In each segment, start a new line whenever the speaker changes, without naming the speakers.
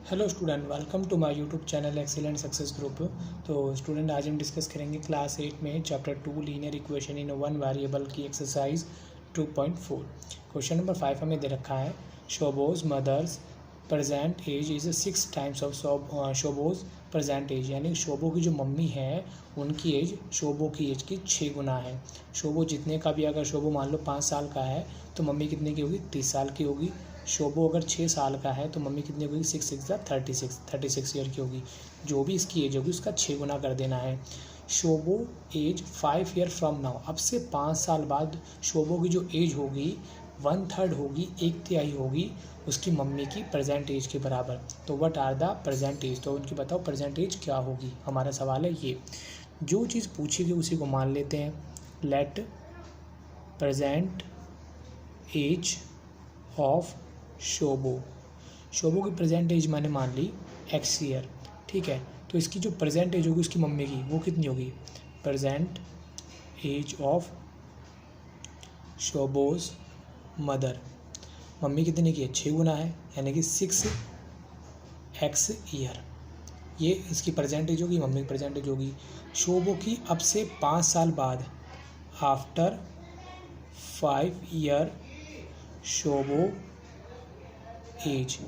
Hello student, welcome to my YouTube channel excellent success group. तो student, आज हम discuss करेंगे क्लास 8 में chapter 2 linear equation in one variable की exercise 2.4। Question number 5 हमें दे रखा है, Shobo's mother's present age is 6 times of Shobo's present age, यानी शोबो की जो मम्मी है उनकी एज शोबो की एज की 6 गुना है। शोबो जितने का भी, अगर शोबो मान लो 5 साल का है तो मम्मी कितने की होगी, 30 साल की होगी। शोबो अगर 6 साल का है तो मम्मी कितनी होगी, 6 6 36 ईयर की होगी। जो भी इसकी एज होगी उसका 6 गुना कर देना है। Shobo as 5 year from now, अब से 5 साल बाद शोबो की जो एज होगी 1/3 होगी, 1/3 होगी उसकी मम्मी की प्रेजेंट एज के बराबर। तो what are the present age, तो उनकी बताओ प्रेजेंट एज क्या होगी। हमारा सवाल है ये, जो चीज़ पूछी गई उसी को मान लेते हैं। Late present age of Shobo, Shobo की प्रेजेंट एज मैंने मान ली x ईयर, ठीक है। तो इसकी जो प्रेजेंट एज होगी उसकी मम्मी की वो कितनी होगी, present age of Shobo's mother, mummy कितने की है, 6 गुना है, यानी कि 6x ईयर। ये इसकी प्रेजेंट एज होगी, मम्मी की प्रेजेंट एज होगी। शोबो की अब से 5 साल बाद, आफ्टर 5 ईयर शोबो एज,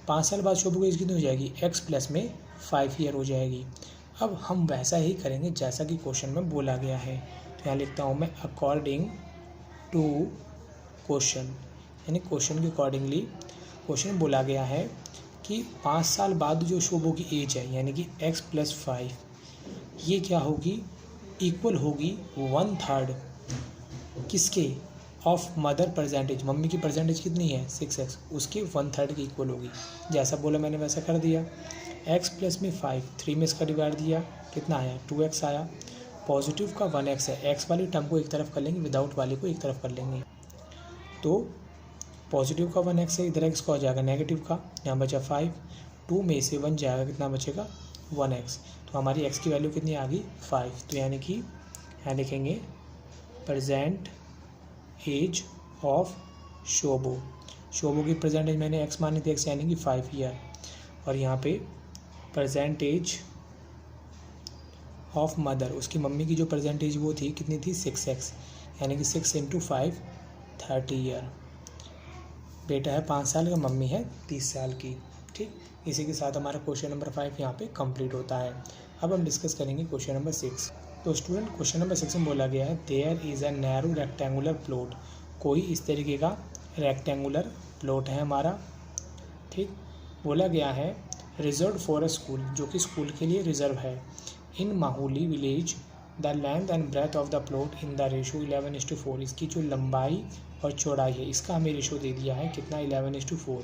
5 साल बाद शोबो की एज कितनी हो जाएगी, x प्लस में 5 ईयर हो जाएगी। अब हम वैसा ही करेंगे जैसा कि क्वेश्चन में बोला गया है। तो यहाँ लिखता हूँ मैं, अकॉर्डिंग टू क्वेश्चन, यानी क्वेश्चन के अकॉर्डिंगली क्वेश्चन बोला गया है कि 5 साल बाद जो शोबो की एज है यानी कि x प्लस 5, ये क्या होगी, इक्वल होगी 1/3 किसके, ऑफ मदर परसेंटेज, मम्मी की परसेंटेज कितनी है 6x, उसके 1/3 की इक्वल होगी। जैसा बोला मैंने वैसा कर दिया। x प्लस में 5, 3 में इसका डिवाइड दिया, कितना आया 2x आया। पॉजिटिव का 1x है, x वाली टर्म को एक तरफ कर लेंगे, विदाउट वाली को एक तरफ कर लेंगे। तो पॉजिटिव का 1x है, इधर x का हो जाएगा नेगेटिव का, यहाँ बचा 5, 2 में से 1 जाएगा, कितना बचेगा 1x। तो हमारी x की वैल्यू कितनी आ गई 5। तो यानी कि यहाँ लिखेंगे present age of Shobo, Shobo की प्रेजेंट एज मैंने x मानी थी, x यानी कि 5 ईयर, और यहाँ पे प्रेजेंट एज ऑफ मदर, उसकी मम्मी की जो प्रेजेंट एज वो थी कितनी थी 6x, यानी कि 6 × 5 30 ईयर। बेटा है 5 साल का, मम्मी है 30 साल की, ठीक। इसी के साथ हमारा क्वेश्चन नंबर 5 यहाँ पे कंप्लीट होता है। अब हम डिस्कस करेंगे क्वेश्चन नंबर 6। तो स्टूडेंट, क्वेश्चन नंबर 6 में बोला गया है, there is a narrow rectangular plot, कोई इस तरीके का रेक्टेंगुलर प्लॉट है हमारा, ठीक। बोला गया है रिजर्व फॉर अ स्कूल, जो कि स्कूल के लिए रिजर्व है। In Mahauli village the length and breadth of the plot in the ratio 11:4, इसकी जो लंबाई और चौड़ाई है इसका हमें रेशो दे दिया है कितना, 11:4।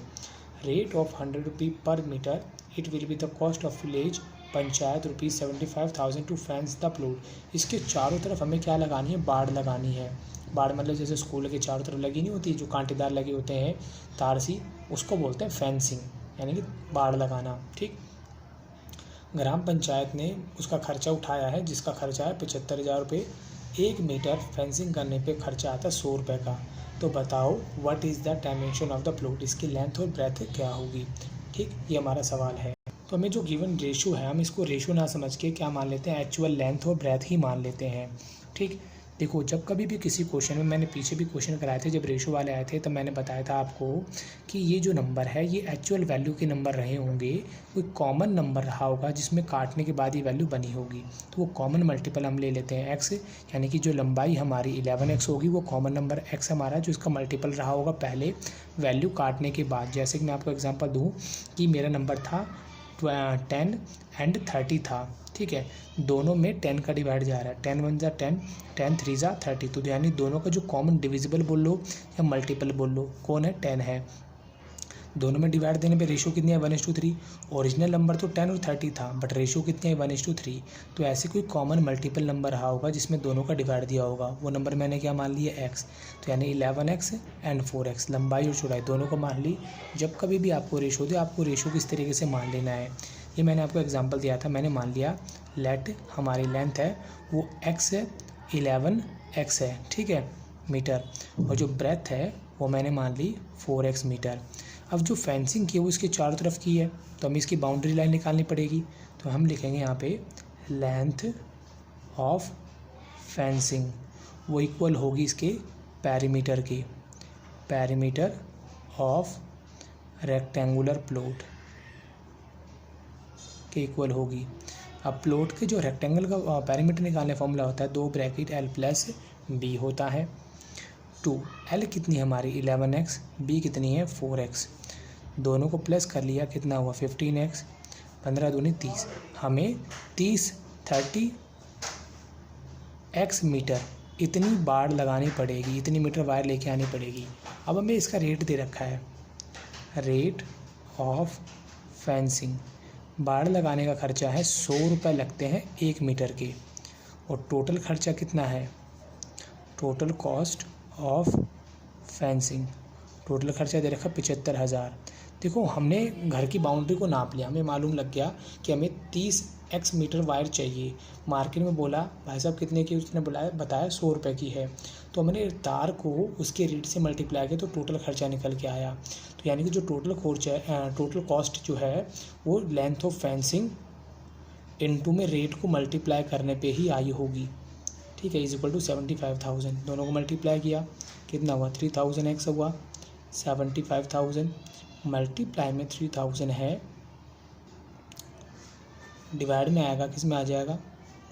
Rate of 100 rupee per metre, it will be the cost of village panchayat ₹75,000 to fence the plot. इसके चारों तरफ हमें क्या लगानी है, बाड़ लगानी है। बाड़ मतलब जैसे स्कूल के चारों तरफ लगी नहीं होती, जो कांटेदार लगे होते हैं तार सी, उसको बोलते हैं फेंसिंग, यानी कि बाड़ लगाना, ठीक। ग्राम पंचायत ने उसका खर्चा उठाया है, जिसका खर्चा है 75,000 रुपये। 1 मीटर फेंसिंग करने पे खर्चा आता है 100 रुपये का। तो बताओ what is the dimension of the plot, इसकी लेंथ और ब्रेथ क्या होगी, ठीक। ये हमारा सवाल है। तो हमें जो गिवन रेशो है, हम इसको रेशो ना समझ के क्या मान लेते हैं, एक्चुअल लेंथ और ब्रेथ ही मान लेते हैं, ठीक। देखो, जब कभी भी किसी क्वेश्चन में, मैंने पीछे भी क्वेश्चन कराए थे जब रेशो वाले आए थे, तब मैंने बताया था आपको कि ये जो नंबर है ये एक्चुअल वैल्यू के नंबर रहे होंगे, कोई कॉमन नंबर रहा होगा जिसमें काटने के बाद ये वैल्यू बनी होगी। तो वो कॉमन मल्टीपल हम ले लेते हैं x, यानी कि जो लंबाई हमारी 11x होगी वो कॉमन नंबर x हमारा, जो इसका मल्टीपल रहा होगा पहले वैल्यू काटने के बाद। जैसे कि मैं आपको एग्जाम्पल दूँ कि मेरा नंबर था 10 एंड 30 था, ठीक है। दोनों में 10 का डिवाइड जा रहा है, 10 1 जा 10, 10 3 जा 30। तो यानी दोनों का जो कॉमन डिविजिबल बोल लो या मल्टीपल बोल लो, कौन है, 10 है। दोनों में डिवाइड देने पे रेशो कितनी है, 1:3। ओरिजिनल नंबर तो 10 और 30 था, बट रेशो कितनी है, 1:3। तो ऐसे कोई कॉमन मल्टीपल नंबर रहा होगा जिसमें दोनों का डिवाइड दिया होगा, वो नंबर मैंने क्या मान लिया, x। तो यानी 11x एंड 4x, लंबाई और चौड़ाई दोनों को मान ली। जब कभी भी आपको रेशो दे, आपको रेशो किस तरीके से मान लेना है, ये मैंने आपको एग्जाम्पल दिया था। मैंने मान लिया लेट हमारी लेंथ है वो x है, 11x है, ठीक है, मीटर, और जो ब्रेथ है वो मैंने मान ली 4x मीटर। अब जो फेंसिंग की है वो इसके चारों तरफ की है, तो हमें इसकी बाउंड्री लाइन निकालनी पड़ेगी। तो हम लिखेंगे यहाँ पे लेंथ ऑफ फेंसिंग वो इक्वल होगी इसके पेरीमीटर की, पेरीमीटर ऑफ रेक्टेंगुलर प्लॉट के इक्वल होगी। अब प्लॉट के जो रेक्टेंगल का पेरीमीटर निकालने फॉर्मूला होता है 2 ब्रैकेट L प्लस B होता है। 2 L कितनी है हमारी 11x, B कितनी है 4x, दोनों को प्लस कर लिया, कितना हुआ 15x, 15 दूनी 30, हमें 30 x मीटर इतनी बाड़ लगानी पड़ेगी, इतनी मीटर वायर लेके आनी पड़ेगी। अब हमें इसका रेट दे रखा है, रेट ऑफ फेंसिंग, बाड़ लगाने का खर्चा है 100 रुपये लगते हैं 1 मीटर के, और टोटल खर्चा कितना है, total cost of fencing, total खर्चा दे रखा 75,000। देखो हमने घर की बाउंड्री को नाप लिया, हमें मालूम लग गया कि हमें 30x मीटर वायर चाहिए। मार्केट में बोला भाई साहब कितने की, उसने बताया 100 रुपये की है, तो हमने तार को उसके रेट से मल्टीप्लाई किया तो टोटल खर्चा निकल के आया। तो यानी कि जो टोटल कॉस्ट जो है वो लेंथ ऑफ फेंसिंग इनटू में रेट को मल्टीप्लाई करने पे ही आई होगी, ठीक है, इज इक्वल टू 75,000। दोनों को मल्टीप्लाई किया, कितना हुआ 3000x हुआ, 75,000 मल्टीप्लाई में 3000 है, डिवाइड में आएगा, किस में आ जाएगा,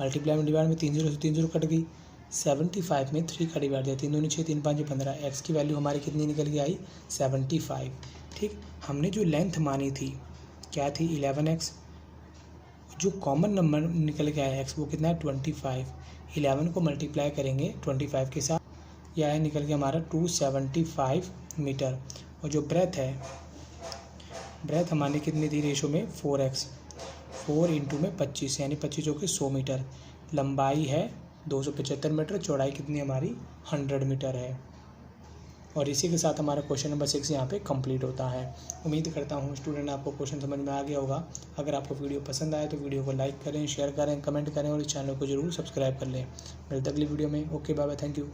मल्टीप्लाई में डिवाइड में 3 0 से 3 0 कट गई, 75 में 3 का डिवाइड दिया, 3 दूनी 6, 3 5 15, एक्स की वैल्यू हमारी कितनी निकल के आई 75। ठीक, हमने जो लेंथ मानी थी क्या थी 11x, जो कॉमन नंबर निकल के आया x वो कितना है 25, 11 को मल्टीप्लाई करेंगे 25 के साथ, यह है निकल के हमारा 275 मीटर। और जो ब्रेथ है, ब्रेथ हमारी कितनी थी रेशो में 4x, 4 इंटू में 25 यानी 25 जो कि 100 मीटर, लंबाई है 275 मीटर, चौड़ाई कितनी हमारी 100 मीटर है। और इसी के साथ हमारा क्वेश्चन नंबर 6 यहाँ पे कंप्लीट होता है। उम्मीद करता हूँ स्टूडेंट आपको क्वेश्चन समझ में आ गया होगा। अगर आपको वीडियो पसंद आए तो वीडियो को लाइक करें, शेयर करें, कमेंट करें और इस चैनल को जरूर सब्सक्राइब कर लें। मिलते अगली वीडियो में। Okay bye bye, thank you.